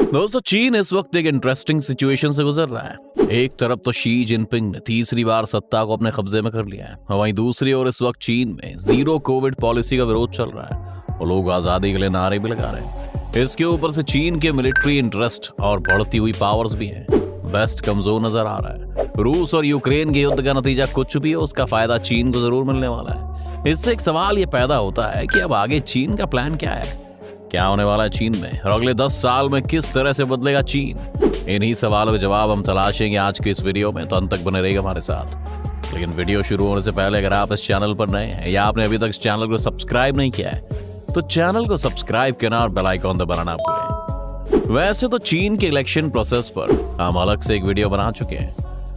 दोस्तों, चीन इस वक्त एक इंटरेस्टिंग सिचुएशन से गुजर रहा है। एक तरफ तो शी जिनपिंग ने तीसरी बार सत्ता को अपने कब्जे में कर लिया है, वहीं दूसरी ओर इस वक्त चीन में जीरो कोविड पॉलिसी का विरोध चल रहा है और लोग आजादी के लिए नारे भी लगा रहे हैं। इसके ऊपर से चीन के मिलिट्री इंटरेस्ट और बढ़ती हुई पावर्स भी हैं। वेस्ट कमजोर नजर आ रहा है। रूस और यूक्रेन के युद्ध का नतीजा कुछ भी हो, उसका फायदा चीन को जरूर मिलने वाला है। इससे एक सवाल ये पैदा होता है कि अब आगे चीन का प्लान क्या है, क्या होने वाला है चीन में, और अगले 10 साल में किस तरह से बदलेगा चीन। इन्हीं सवालों के जवाब हम तलाशेंगे आज के इस वीडियो में, तो अंत तक बने रहेगा हमारे साथ। लेकिन वीडियो शुरू होने से पहले अगर आप इस चैनल पर नए हैं या आपने अभी तक इस चैनल को सब्सक्राइब नहीं किया है तो चैनल को सब्सक्राइब करना और बेल आइकॉन दबाना ना भूलें। वैसे तो चीन के इलेक्शन प्रोसेस पर हम अलग से एक वीडियो बना चुके हैं,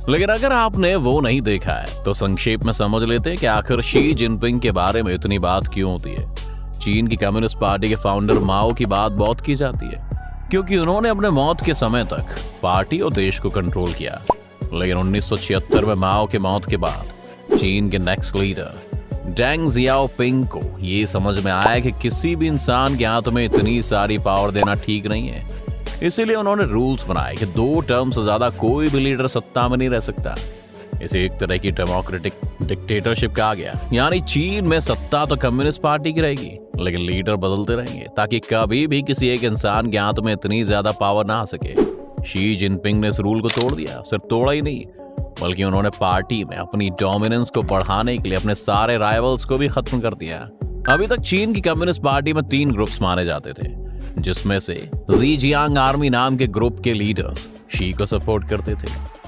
लेकिन अगर आपने वो नहीं देखा है तो संक्षेप में समझ लेते हैं कि आखिर शी जिनपिंग के बारे में इतनी बात क्यों होती है। चीन की कम्युनिस्ट पार्टी के फाउंडर माओ की बात बहुत की जाती है, क्योंकि उन्होंने अपने मौत के समय तक पार्टी और देश को कंट्रोल किया। लेकिन 1976 में माओ के मौत के बाद चीन के नेक्स्ट लीडर डेंग जियाओपिंग को ये समझ में आया कि किसी भी इंसान के हाथ में इतनी सारी पावर देना ठीक नहीं है। इसीलिए उन्होंने रूल्स बनाए कि 2 टर्म से ज्यादा कोई भी लीडर सत्ता में नहीं रह सकता। इसे एक तरह की डेमोक्रेटिक डिक्टेटरशिप कहा गया, यानी चीन में सत्ता तो कम्युनिस्ट पार्टी की रहेगी, लेकिन लीडर बदलते रहेंगे ताकि कभी भी किसी एक इंसान के हाथ में इतनी ज्यादा पावर ना आ सके। शी जिनपिंग ने इस रूल को तोड़ दिया। सिर्फ तोड़ा ही नहीं, बल्कि उन्होंने पार्टी में अपनी डोमिनेंस को बढ़ाने के लिए अपने सारे राइवल्स को भी खत्म कर दिया। अभी तक चीन की कम्युनिस्ट पार्टी में 3 ग्रुप्स माने जाते थे, जिसमें से ज़ीजियांग आर्मी नाम के ग्रुप के लीडर्स शी को सपोर्ट करते थे।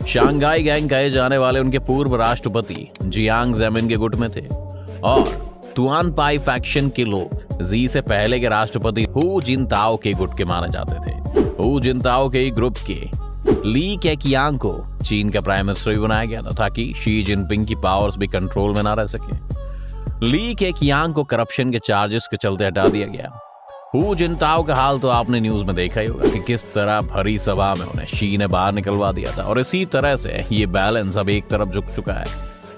शांघाई गैंग कहे जाने वाले उनके पूर्व राष्ट्रपति जियांग जेमिन के गुट में थे, और तुआन पाई फैक्शन के लोग जी से पहले के राष्ट्रपति हु जिनताओ के गुट के माने जाते थे। हु जिनताओ के ग्रुप के ली केकियांग को चीन का प्राइम मिनिस्टर भी बनाया गया था, ताकि शी जिनपिंग की पावर्स भी कंट्रोल में ना रह सके। ली केकियांग को करप्शन के चार्जेस के चलते हटा दिया गया। हु जिनताओ का हाल तो आपने न्यूज में देखा ही होगा कि किस तरह भरी सभा में उन्हें शी ने बाहर निकलवा दिया था, और इसी तरह से ये बैलेंस अब एक तरफ झुक चुका है।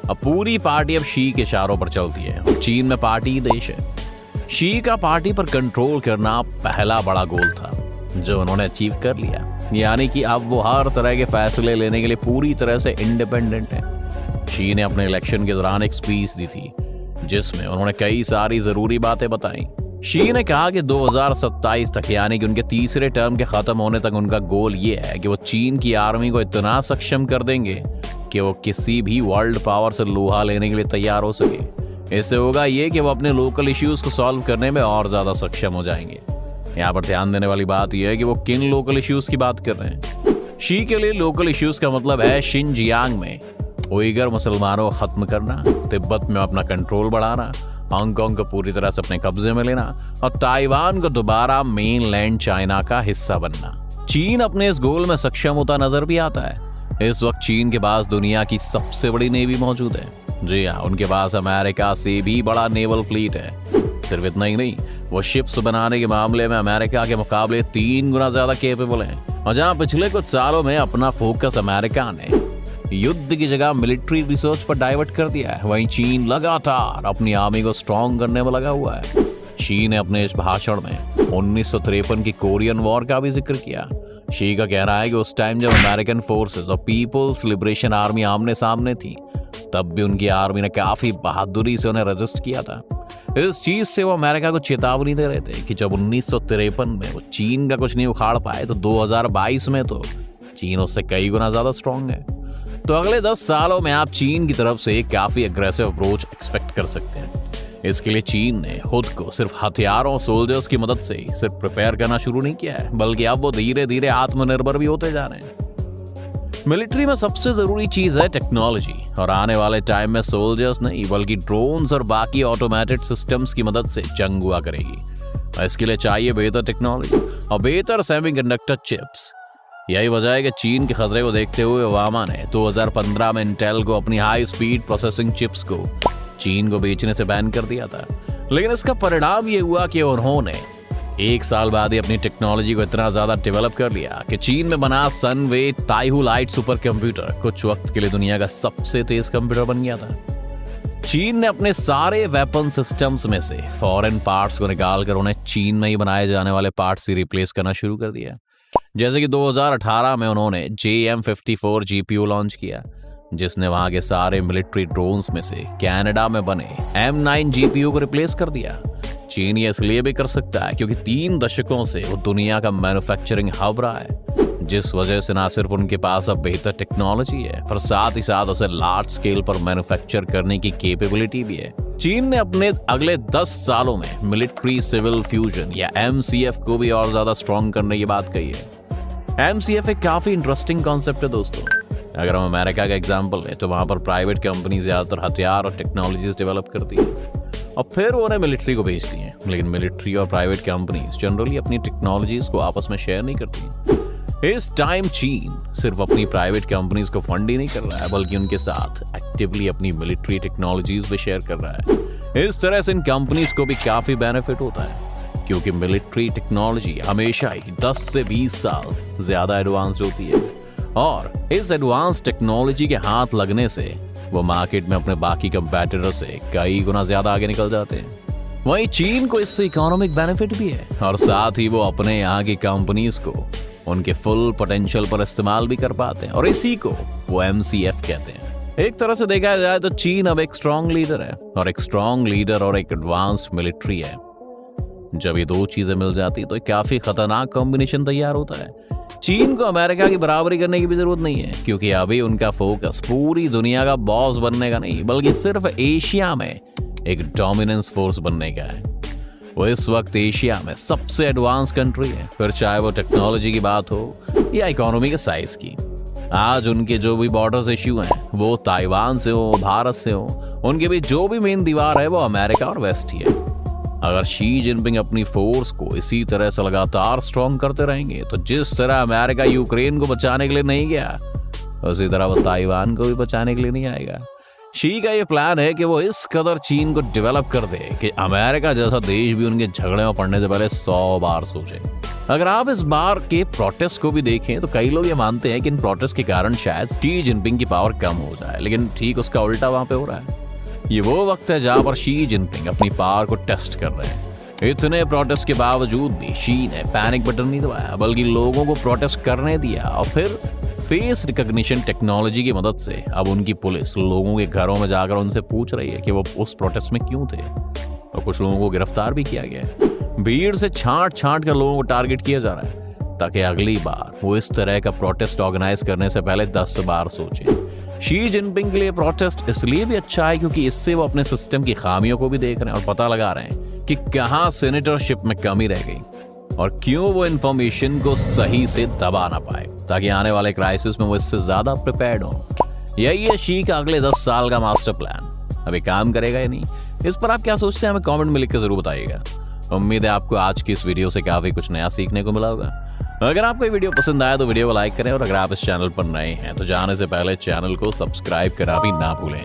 अब पूरी पार्टी अब शी के इशारों पर चलती है, और चीन में पार्टी ही देश है। शी का पार्टी पर कंट्रोल करना पहला बड़ा गोल था, जो उन्होंने अचीव कर लिया, यानी कि अब वो हर तरह के फैसले लेने के लिए पूरी तरह से इंडिपेंडेंट है। शी ने अपने इलेक्शन के दौरान एक स्पीच दी थी, जिसमें उन्होंने कई सारी जरूरी बातें बताई। शी ने कहा कि 2027 तक, यानी कि उनके तीसरे टर्म के खत्म होने तक, उनका गोल ये है कि वो चीन की आर्मी को इतना सक्षम कर देंगे कि वो किसी भी वर्ल्ड पावर से लोहा लेने के लिए तैयार हो सके। इससे होगा ये कि वो अपने लोकल इश्यूज को सॉल्व करने में और ज्यादा सक्षम हो जाएंगे। यहाँ पर ध्यान देने वाली बात यह है कि वो किन लोकल इश्यूज की बात कर रहे हैं। शी के लिए लोकल इश्यूज का मतलब है शिनजियांग में उइगर मुसलमानों को खत्म करना, तिब्बत में अपना कंट्रोल बढ़ाना, हांगकांग को पूरी तरह से अपने कब्जे में लेना, और ताइवान को दोबारा मेनलैंड चाइना का हिस्सा बनना। चीन अपने इस गोल में सक्षम होता नजर भी आता है। इस वक्त चीन के पास दुनिया की सबसे बड़ी नेवी मौजूद है। जी हाँ, उनके पास अमेरिका से भी बड़ा नेवल फ्लीट है। सिर्फ इतना ही नहीं, वो शिप्स बनाने के मामले में अमेरिका के मुकाबले 3 गुना ज्यादा कैपेबल हैं। और जहां पिछले कुछ सालों में अपना फोकस अमेरिका ने युद्ध की जगह मिलिट्री रिसर्च पर डाइवर्ट कर दिया है, वहीं चीन लगातार अपनी आर्मी को स्ट्रॉन्ग करने में लगा हुआ है। शी ने अपने इस भाषण में 1953 की कोरियन वॉर का भी जिक्र किया। शी का कहना है कि उस टाइम जब अमेरिकन फोर्सेस और पीपल्स लिबरेशन आर्मी आमने सामने थी, तब भी उनकी आर्मी ने काफी बहादुरी से उन्हें रजिस्ट किया था। इस चीज से वो अमेरिका को चेतावनी दे रहे थे कि जब 1953 में वो चीन का कुछ नहीं उखाड़ पाए, तो 2022 में तो चीन उससे कई गुना ज्यादा स्ट्रॉन्ग है। तो अगले 10 सालों में आप चीन की तरफ से काफी अग्रेसिव अप्रोच एक्सपेक्ट कर सकते हैं। इसके लिए चीन ने खुद को सिर्फ हथियारों, सोल्जर्स की मदद से ही सिर्फ प्रिपेयर करना शुरू नहीं किया है, बल्कि अब वो धीरे धीरे आत्मनिर्भर भी होते जा रहे हैं। मिलिट्री में सबसे जरूरी चीज है टेक्नोलॉजी, और आने वाले टाइम में सोल्जर्स नहीं बल्कि ड्रोन्स और बाकी ऑटोमेटेड सिस्टम्स की मदद से जंग हुआ करेगी। इसके लिए चाहिए बेहतर टेक्नोलॉजी और बेहतर सेमीकंडक्टर चिप्स। यही वजह है कि चीन के खतरे को देखते हुए ओबामा ने 2015 में इंटेल को अपनी हाई स्पीड प्रोसेसिंग चिप्स को चीन को बेचने से बैन कर दिया था। लेकिन इसका परिणाम ये हुआ कि उन्होंने 1 साल बाद ही अपनी टेक्नोलॉजी को इतना ज्यादा डेवलप कर लिया कि चीन में बना सनवे ताइहू लाइट सुपर कंप्यूटर कुछ वक्त के लिए दुनिया का सबसे तेज कंप्यूटर बन गया था। चीन ने अपने सारे वेपन सिस्टम्स में से फॉरेन पार्ट्स को निकालकर उन्हें चीन में ही बनाए जाने वाले पार्ट्स से रिप्लेस करना शुरू कर दिया। जैसे कि 2018 में उन्होंने JM54 GPU लॉन्च किया, जिसने वहां के सारे मिलिट्री ड्रोन्स में से कनाडा में बने M9 GPU को रिप्लेस कर दिया। चीन ये इसलिए भी कर सकता है क्योंकि 3 दशकों से वो दुनिया का मैन्युफैक्चरिंग हब रहा है, जिस वजह से ना सिर्फ उनके पास अब बेहतर टेक्नोलॉजी है, पर साथ ही साथ उसे लार्ज स्केल पर मैन्युफैक्चर करने की कैपेबिलिटी भी है। चीन ने अपने अगले 10 सालों में मिलिट्री सिविल फ्यूजन या MCF को भी और ज्यादा स्ट्रॉन्ग करने की बात कही है। MCF एक काफी इंटरेस्टिंग कॉन्सेप्ट है दोस्तों। अगर हम अमेरिका का एग्जाम्पल लें तो वहां पर प्राइवेट कंपनी ज्यादातर हथियार और टेक्नोलॉजीज डेवलप करती है और फिर वो उन्हें मिलिट्री को बेचती हैं, लेकिन मिलिट्री और प्राइवेट कंपनीज जनरली अपनी टेक्नोलॉजीज को आपस में शेयर नहीं करती। इस टाइम चीन सिर्फ अपनी प्राइवेट कंपनीज को फंड ही नहीं कर रहा है, बल्कि उनके साथ एक्टिवली अपनी मिलिट्री टेक्नोलॉजीज भी शेयर कर रहा है। इस तरह से इन कंपनीज को भी काफी बेनिफिट होता है, क्योंकि मिलिट्री टेक्नोलॉजी हमेशा ही 10 से 20 साल ज्यादा एडवांस होती है और इस एडवांस टेक्नोलॉजी के हाथ लगने से वो मार्केट में अपने बाकी कंपैटिटर से कई गुना ज्यादा आगे निकल जाते हैं। वहीं चीन को इससे इकोनॉमिक बेनिफिट भी है और साथ ही वो अपने यहाँ की कंपनीज को उनके फुल पोटेंशियल पर इस्तेमाल भी कर पाते हैं और इसी को वो MCF कहते हैं। एक तरह से देखा जाए तो चीन अब एक स्ट्रॉन्ग लीडर है और एक स्ट्रॉन्ग लीडर और एक एडवांस्ड मिलिट्री है। जब ये 2 चीजें मिल जाती तो एक काफी खतरनाक कॉम्बिनेशन तैयार होता है। चीन को अमेरिका की बराबरी करने की भी जरूरत नहीं है, क्योंकि अभी उनका फोकस पूरी दुनिया का बॉस बनने का नहीं, बल्कि सिर्फ एशिया में एक डोमिनेंस फोर्स बनने का है। वो इस वक्त एशिया में सबसे एडवांस कंट्री है, फिर चाहे वो टेक्नोलॉजी की बात हो या इकोनॉमी के साइज की। आज उनके जो भी बॉर्डर्स इश्यू हैं, वो ताइवान से हो, भारत से हो, उनके बीच जो भी मेन दीवार है वो अमेरिका और वेस्ट ही है। अगर शी जिनपिंग अपनी फोर्स को इसी तरह से लगातार स्ट्रॉन्ग करते रहेंगे तो जिस तरह अमेरिका यूक्रेन को बचाने के लिए नहीं गया, उसी तरह वो ताइवान को भी बचाने के लिए नहीं आएगा। शी का ये प्लान है कि वो इस कदर चीन को डेवलप कर दे कि अमेरिका जैसा देश भी उनके झगड़े में पड़ने से पहले 100 बार सोचे। अगर आप इस बार के प्रोटेस्ट को भी देखें तो कई लोग ये मानते हैं कि इन प्रोटेस्ट के कारण शायद शी जिनपिंग की पावर कम हो जाए, लेकिन ठीक उसका उल्टा वहां पे हो रहा है। ये वो वक्त है जहां पर शी जिनपिंग अपनी पावर को टेस्ट कर रहे हैं। इतने प्रोटेस्ट के बावजूद भी शी ने पैनिक बटन नहीं दबाया, बल्कि लोगों को प्रोटेस्ट करने दिया और फिर फेस रिकॉग्निशन टेक्नोलॉजी की मदद से अब उनकी पुलिस लोगों के घरों में जाकर उनसे पूछ रही है कि वो उस प्रोटेस्ट में क्यों थे, और कुछ लोगों को गिरफ्तार भी किया गया है। भीड़ से छांट छांट कर लोगों को टारगेट किया जा रहा है ताकि अगली बार वो इस तरह का प्रोटेस्ट ऑर्गेनाइज करने से पहले 10 बार सोचें। शी जिनपिंग के लिए प्रोटेस्ट इसलिए भी अच्छा है क्योंकि इससे वो अपने सिस्टम की खामियों को भी देख रहे हैं और पता लगा रहे हैं कि कहां सेनेटरशिप में कमी रह गई और क्यों वो इंफॉर्मेशन को सही से दबा ना पाए, ताकि आने वाले क्राइसिस में वो इससे ज्यादा प्रिपेयर्ड हो। यही है शी का अगले 10 साल का मास्टर प्लान। अभी काम करेगा या नहीं, इस पर आप क्या सोचते हैं हमें कमेंट में लिख कर जरूर बताइएगा। उम्मीद है आपको आज की इस वीडियो से काफी कुछ नया सीखने को मिला होगा। अगर आपको ये वीडियो पसंद आया तो वीडियो को लाइक करें और अगर आप इस चैनल पर नए हैं तो जाने से पहले चैनल को सब्सक्राइब करना भी ना भूलें।